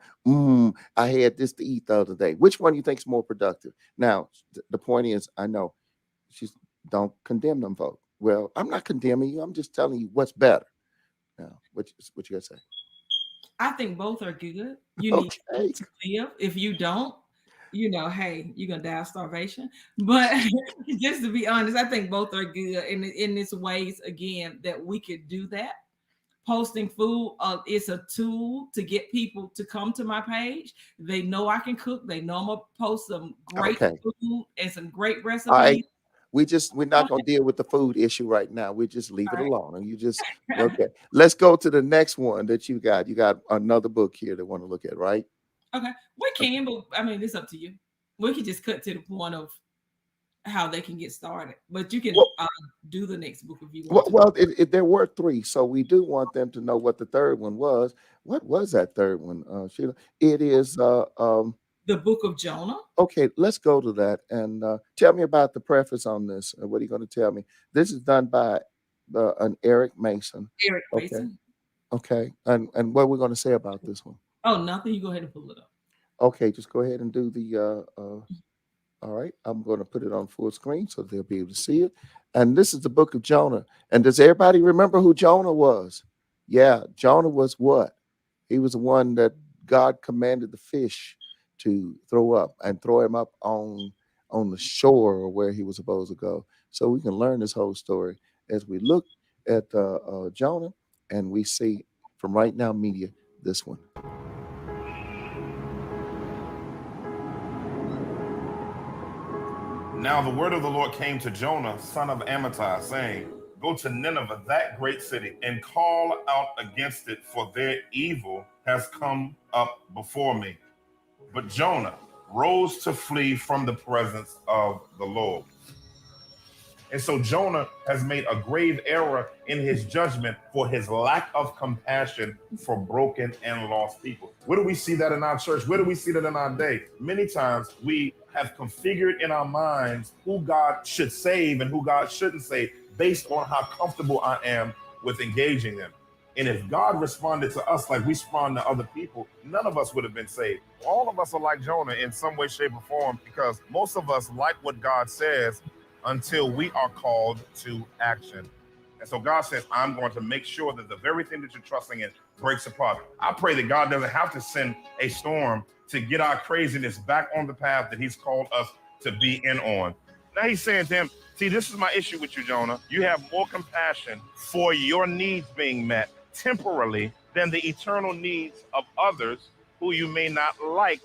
I had this to eat the other day. Which one you think is more productive? Now, the point is, I know she's don't condemn them folks. Well, I'm not condemning you. I'm just telling you what's better. Now, what you gotta say? I think both are good. You need Okay. food to live. If you don't, hey, you're gonna die of starvation. But just to be honest, I think both are good, in its ways again that we could do that. Posting food is a tool to get people to come to my page. They know I can cook. They know I'm gonna post some great Okay. food and some great All right. recipes. We're not gonna deal with the food issue right now. We just leave it All alone. And you just right. okay. Let's go to the next one that you got. You got another book here that want to look at, right? Okay, we can, but I mean, it's up to you. We can just cut to the point of how they can get started, but you can Well, do the next book if you want well, to. well there were three, so we do want them to know what the third one was. What was that third one, Sheila? It is The book of Jonah, okay. Let's go to that and tell me about the preface on this. What are you going to tell me? This is done by an Eric Mason. Eric Okay, Mason. okay, and what we're going to say about this one? Oh, nothing. You go ahead and pull it up. Okay, just go ahead and do the. All right, I'm going to put it on full screen so they'll be able to see it. And this is the book of Jonah. And does everybody remember who Jonah was? Yeah, Jonah was what? He was the one that God commanded the fish to throw up and throw him up on the shore or where he was supposed to go. So we can learn this whole story as we look at Jonah and we see from Right Now Media this one. Now the word of the Lord came to Jonah, son of Amittai, saying, Go to Nineveh, that great city, and call out against it, for their evil has come up before me. But Jonah rose to flee from the presence of the Lord. And so Jonah has made a grave error in his judgment for his lack of compassion for broken and lost people. Where do we see that in our church? Where do we see that in our day? Many times we have configured in our minds who God should save and who God shouldn't save based on how comfortable I am with engaging them. And if God responded to us like we respond to other people, none of us would have been saved. All of us are like Jonah in some way, shape, or form, because most of us like what God says until we are called to action. And so God says, I'm going to make sure that the very thing that you're trusting in breaks apart. I pray that God doesn't have to send a storm to get our craziness back on the path that he's called us to be in on. Now he's saying to him, see, this is my issue with you, Jonah. You have more compassion for your needs being met temporarily than the eternal needs of others who you may not like.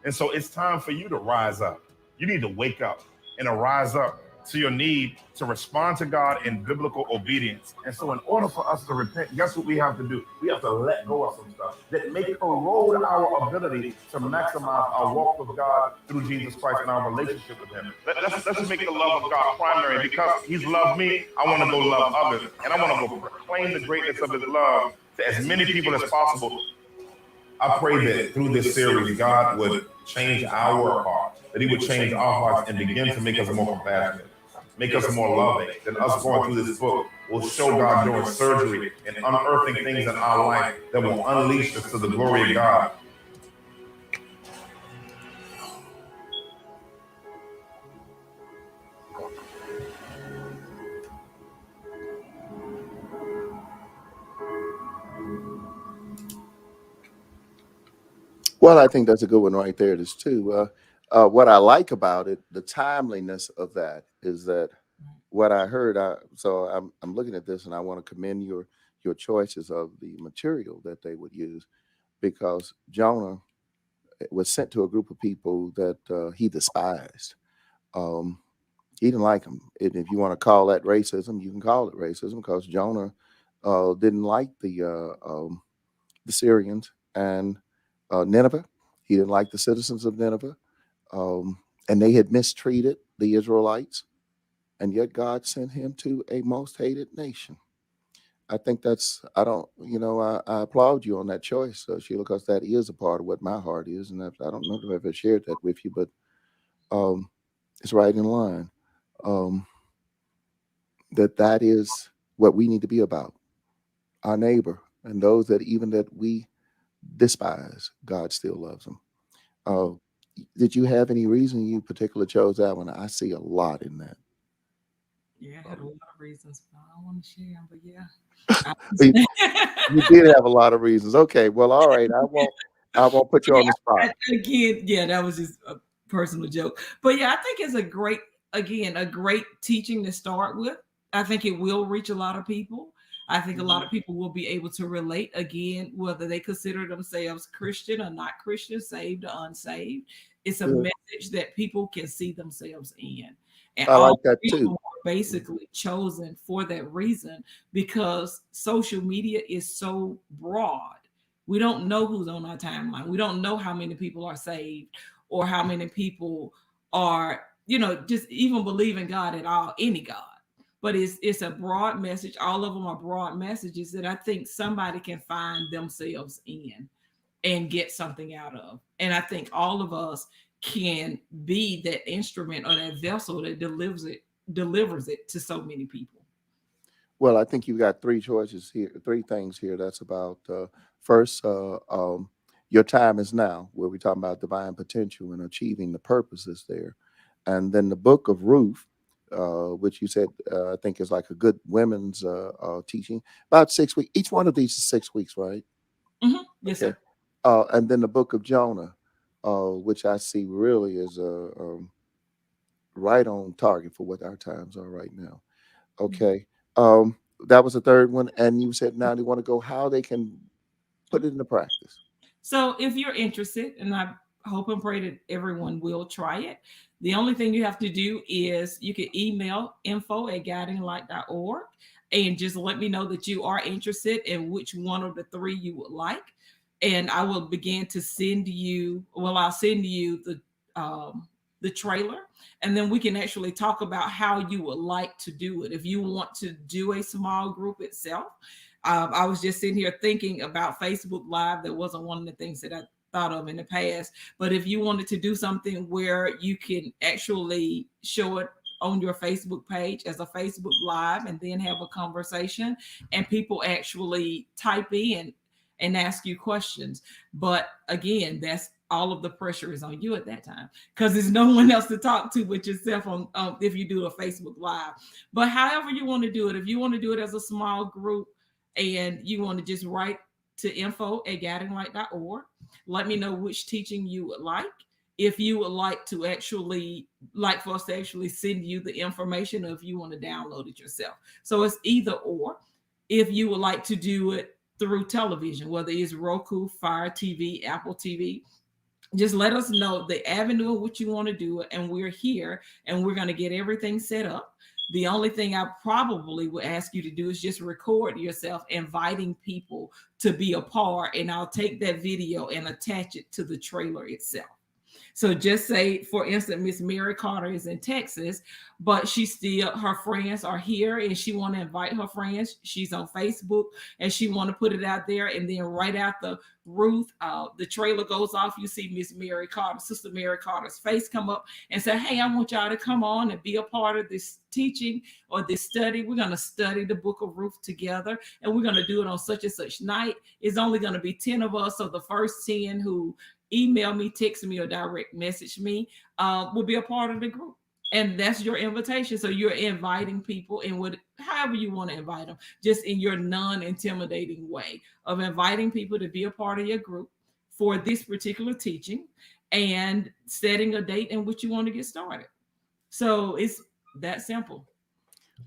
And so it's time for you to rise up. You need to wake up and arise up to your need to respond to God in biblical obedience. And so in order for us to repent, guess what we have to do? We have to let go of some stuff that may erode our ability to maximize our walk with God through Jesus Christ and our relationship with him. Let's make the love of God primary. Because he's loved me, I want to go love others. And I want to go proclaim the greatness of his love to as many people as possible. I pray that through this series, God would change our heart, that he would change our hearts and begin to make us more compassionate, make us more loving. That us going through this book will show God doing surgery and unearthing things in our life that will unleash us to the glory of God. Well, I think that's a good one right there. There's two. What I like about it, the timeliness of that, is that what I heard. So I'm looking at this, and I want to commend your choices of the material that they would use, because Jonah was sent to a group of people that he despised. Um, he didn't like them. And if you want to call that racism, you can call it racism, because Jonah didn't like the Syrians and Nineveh. He didn't like the citizens of Nineveh, and they had mistreated the Israelites, and yet God sent him to a most hated nation. I think I don't, I applaud you on that choice, Sheila, because that is a part of what my heart is. And I don't know if I've ever shared that with you, but um, it's right in line. Um, that is what we need to be about. Our neighbor and those that even that we despise, God still loves them. Uh, did you have any reason you particularly chose that one? I see a lot in that. Yeah, I had a lot of reasons, but I don't want to share them. But yeah. You did have a lot of reasons. Okay, well, all right. I won't put you on the spot. Again, yeah, that was just a personal joke. But yeah, I think it's a great teaching to start with. I think it will reach a lot of people. I think a lot of people will be able to relate, again, whether they consider themselves Christian or not Christian, saved or unsaved. It's a message that people can see themselves in. And I like all that people too. are basically chosen for that reason, because social media is so broad. We don't know who's on our timeline. We don't know how many people are saved, or how many people are, just even believe in God at all, any God. But it's a broad message. All of them are broad messages that I think somebody can find themselves in and get something out of. And I think all of us can be that instrument or that vessel that delivers it to so many people. Well, I think you got three choices here, three things here. That's about first, your time is now, where we're talking about divine potential and achieving the purposes there. And then the book of Ruth, which you said, I think is like a good women's teaching, about 6 weeks. Each one of these is 6 weeks, right? Mm-hmm. Yes, Okay. sir. And then the book of Jonah, which I see really is right on target for what our times are right now. Okay. That was the third one. And you said now they want to go how they can put it into practice. So if you're interested, and I hope and pray that everyone will try it, the only thing you have to do is you can email info@guidinglight.org and just let me know that you are interested in which one of the three you would like. And I will begin to I'll send you the trailer, and then we can actually talk about how you would like to do it. If you want to do a small group itself, I was just sitting here thinking about Facebook Live. That wasn't one of the things that I thought of in the past. But if you wanted to do something where you can actually show it on your Facebook page as a Facebook Live and then have a conversation, and people actually type in and ask you questions. But again, that's all of the pressure is on you at that time, because there's no one else to talk to but yourself on if you do a Facebook Live. But however you want to do it, if you want to do it as a small group and you want to just write to info@guidinglight.org, let me know which teaching you would like. If you would like to for us to actually send you the information, or if you want to download it yourself. So it's either or. If you would like to do it through television, whether it's Roku, Fire TV, Apple TV, just let us know the avenue in which you want to do it, and we're here, and we're going to get everything set up. The only thing I probably would ask you to do is just record yourself inviting people to be a part, and I'll take that video and attach it to the trailer itself. So just say, for instance, Miss Mary Carter is in Texas, but her friends are here, and she want to invite her friends. She's on Facebook, and she want to put it out there. And then right after Ruth, the trailer goes off, you see Miss Mary Carter, Sister Mary Carter's face come up and say, "Hey, I want y'all to come on and be a part of this teaching or this study. We're going to study the book of Ruth together, and we're going to do it on such and such night. It's only going to be 10 of us. So the first 10 who email me, text me, or direct message me will be a part of the group." And that's your invitation. So you're inviting people in however you want to invite them, just in your non-intimidating way of inviting people to be a part of your group, for this particular teaching and setting a date in which you want to get started. So it's that simple.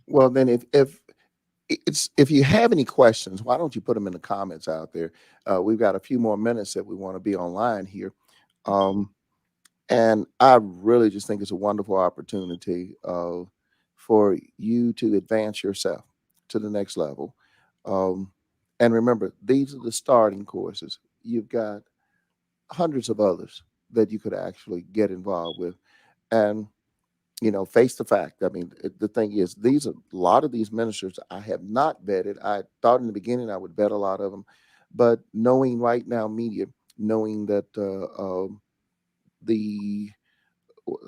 Well, then if you have any questions, why don't you put them in the comments out there? We've got a few more minutes that we want to be online here. And I really just think it's a wonderful opportunity for you to advance yourself to the next level. Um, and remember, these are the starting courses. You've got hundreds of others that you could actually get involved with. And face the fact. I mean, the thing is, a lot of these ministers I have not vetted. I thought in the beginning I would vet a lot of them, but knowing Right Now Media, knowing that the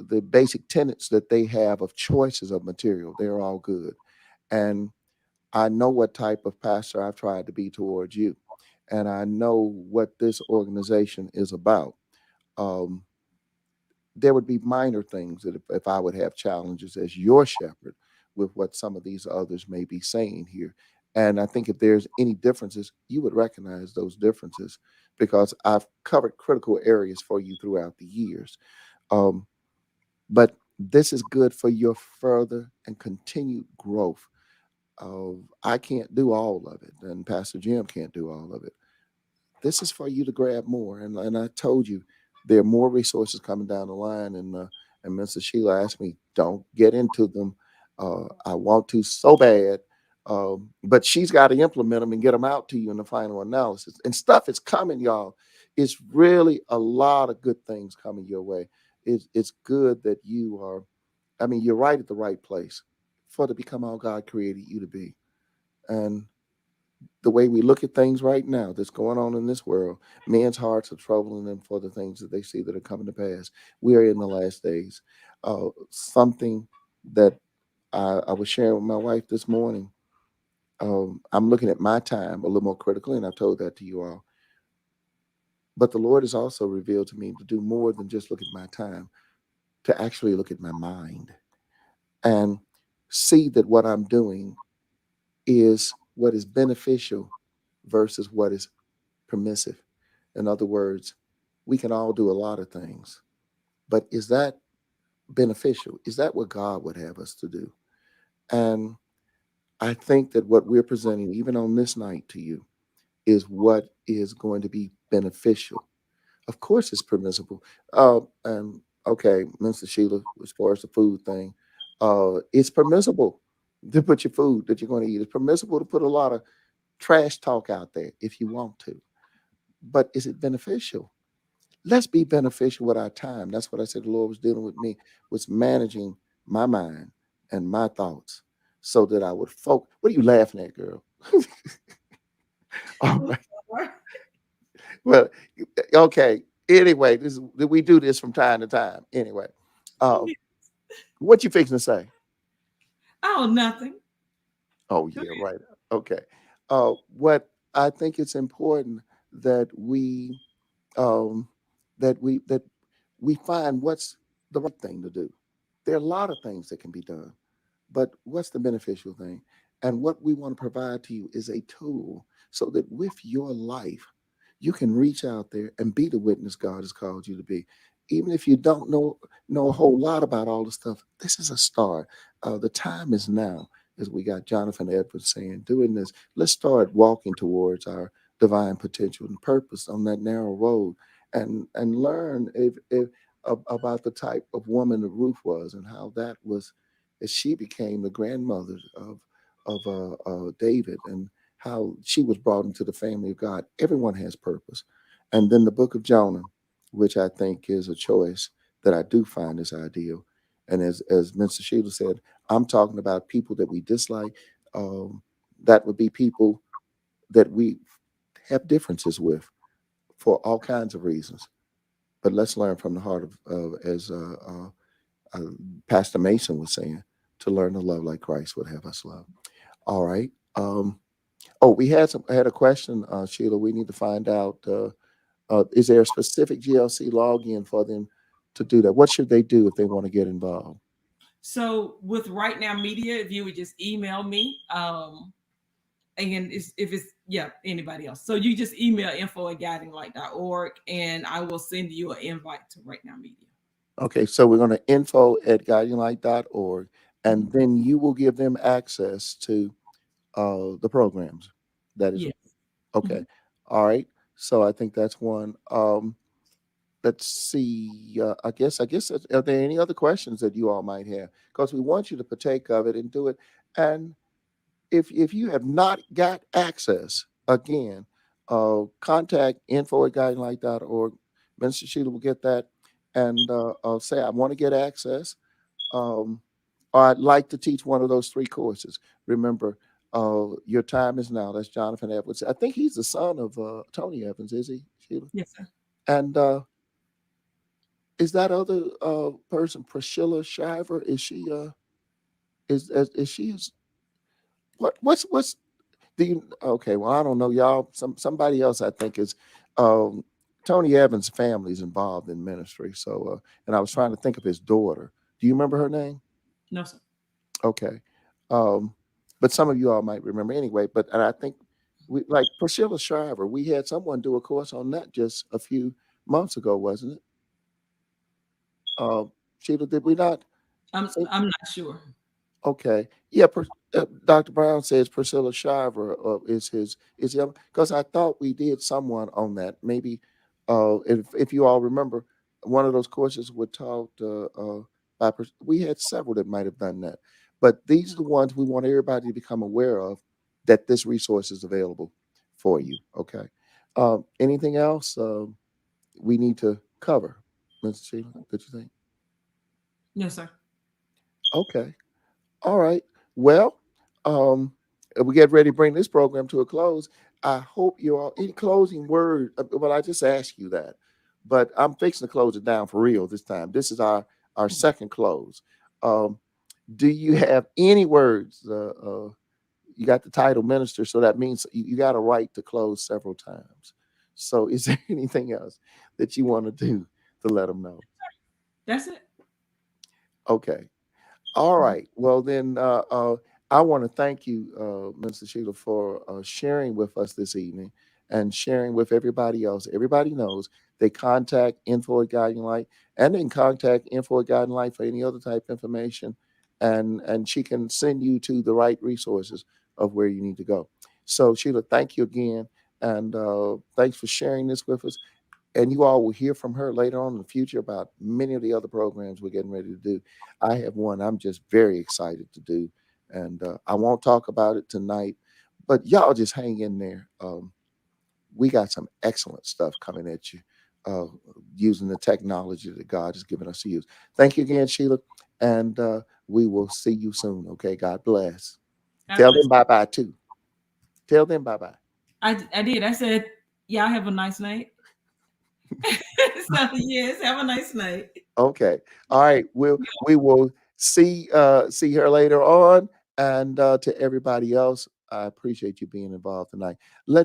the basic tenets that they have of choices of material, they're all good. And I know what type of pastor I've tried to be towards you, and I know what this organization is about. Um, there would be minor things that if I would have challenges as your shepherd with what some of these others may be saying here. And I think if there's any differences, you would recognize those differences because I've covered critical areas for you throughout the years. Um, but this is good for your further and continued growth. I can't do all of it, and Pastor Jim can't do all of it. This is for you to grab more. And I told you there are more resources coming down the line. And Mr. Sheila asked me, don't get into them. I want to so bad. But she's got to implement them and get them out to you in the final analysis. And stuff is coming, y'all. It's really a lot of good things coming your way. It's good that you are, I mean, you're right at the right place for to become all God created you to be. And the way we look at things right now that's going on in this world, men's hearts are troubling them for the things that they see that are coming to pass. We are in the last days. Something that I was sharing with my wife this morning. I'm looking at my time a little more critically, and I told that to you all. But the Lord has also revealed to me to do more than just look at my time, to actually look at my mind and see that what I'm doing is what is beneficial versus what is permissive. In other words, we can all do a lot of things, but is that beneficial? Is that what God would have us to do? And I think that what we're presenting, even on this night to you, is what is going to be beneficial. Of course, it's permissible. Okay, Mr. Sheila, as far as the food thing, it's permissible to put your food that you're going to eat. It's permissible to put a lot of trash talk out there if you want to. But is it beneficial? Let's be beneficial with our time. That's what I said the Lord was dealing with me, was managing my mind and my thoughts so that I would focus. What are you laughing at, girl? All right. Well, okay. Anyway, we do this from time to time. Anyway, what you fixing to say? Oh, nothing. Oh, yeah, right. Okay. What I think it's important that we that we find what's the right thing to do. There are a lot of things that can be done, but what's the beneficial thing? And what we want to provide to you is a tool so that with your life, you can reach out there and be the witness God has called you to be. Even if you don't know a whole lot about all the stuff, this is a start. The time is now, as we got Jonathan Edwards saying, doing this. Let's start walking towards our divine potential and purpose on that narrow road, and learn about the type of woman that Ruth was and how that was as she became the grandmother of David, and how she was brought into the family of God. Everyone has purpose. And then the book of Jonah, which I think is a choice that I do find is ideal. And as Mr. Sheila said, I'm talking about people that we dislike. That would be people that we have differences with for all kinds of reasons. But let's learn from the heart of as Pastor Mason was saying, to learn to love like Christ would have us love. All right. We had a question, Sheila. We need to find out, is there a specific GLC login for them to do that? What should they do if they want to get involved? So with Right Now Media, if you would just email me, and if it's anybody else. So you just email info@guidinglight.org, and I will send you an invite to Right Now Media. Okay, so we're going to info@guidinglight.org, and then you will give them access to the programs. That is Yes. okay. All right. So I think that's one. Let's see. I guess. Are there any other questions that you all might have? Because we want you to partake of it and do it. And if you have not got access, again, contact info@guidinglight.org. Minister Sheila will get that and say, I want to get access. Or I'd like to teach one of those 3 courses. Remember, your time is now. That's Jonathan Edwards. I think he's the son of Tony Evans, is he, Sheila? Yes, sir. And is that other person Priscilla Shiver? Is she is she what's do you okay, well, I don't know, y'all. Somebody else I think is um Tony Evans' family's involved in ministry. So and I was trying to think of his daughter. Do you remember her name? No, sir. Okay. Um, but some of you all might remember anyway. But and I think we like Priscilla Shriver, we had someone do a course on that just a few months ago, wasn't it? Sheila, did we not? I'm think- not sure. Okay. Yeah, Dr. Brown says Priscilla Shiver is the other because I thought we did someone on that. Maybe if you all remember, one of those courses were taught by we had several that might have done that. But these are the ones we want everybody to become aware of that this resource is available for you. Okay. Anything else we need to cover, Mr. Sheila? Did you think? No, sir. Okay. All right. Well, we get ready to bring this program to a close. I hope you all any closing word. Well, I just asked you that, but I'm fixing to close it down for real this time. This is our second close. Do you have any words? You got the title minister, so that means you got a right to close several times. So, is there anything else that you want to do to let them know? That's it. Okay. All right. Well, then I want to thank you, Mr. Sheila, for sharing with us this evening and sharing with everybody else. Everybody knows they contact info at Guiding Light, and they can contact info at Guiding Light for any other type of information, and she can send you to the right resources of where you need to go. So, Sheila, thank you again, and thanks for sharing this with us. And you all will hear from her later on in the future about many of the other programs we're getting ready to do. I have one I'm just very excited to do, and I won't talk about it tonight, but y'all just hang in there. We got some excellent stuff coming at you using the technology that God has given us to use. Thank you again, Sheila, and we will see you soon. Okay, God bless. Tell them bye-bye too. Tell them bye-bye. I did. I said, y'all have a nice night. So yes, have a nice night. Okay. All right. We will see her later on. And to everybody else, I appreciate you being involved tonight. Let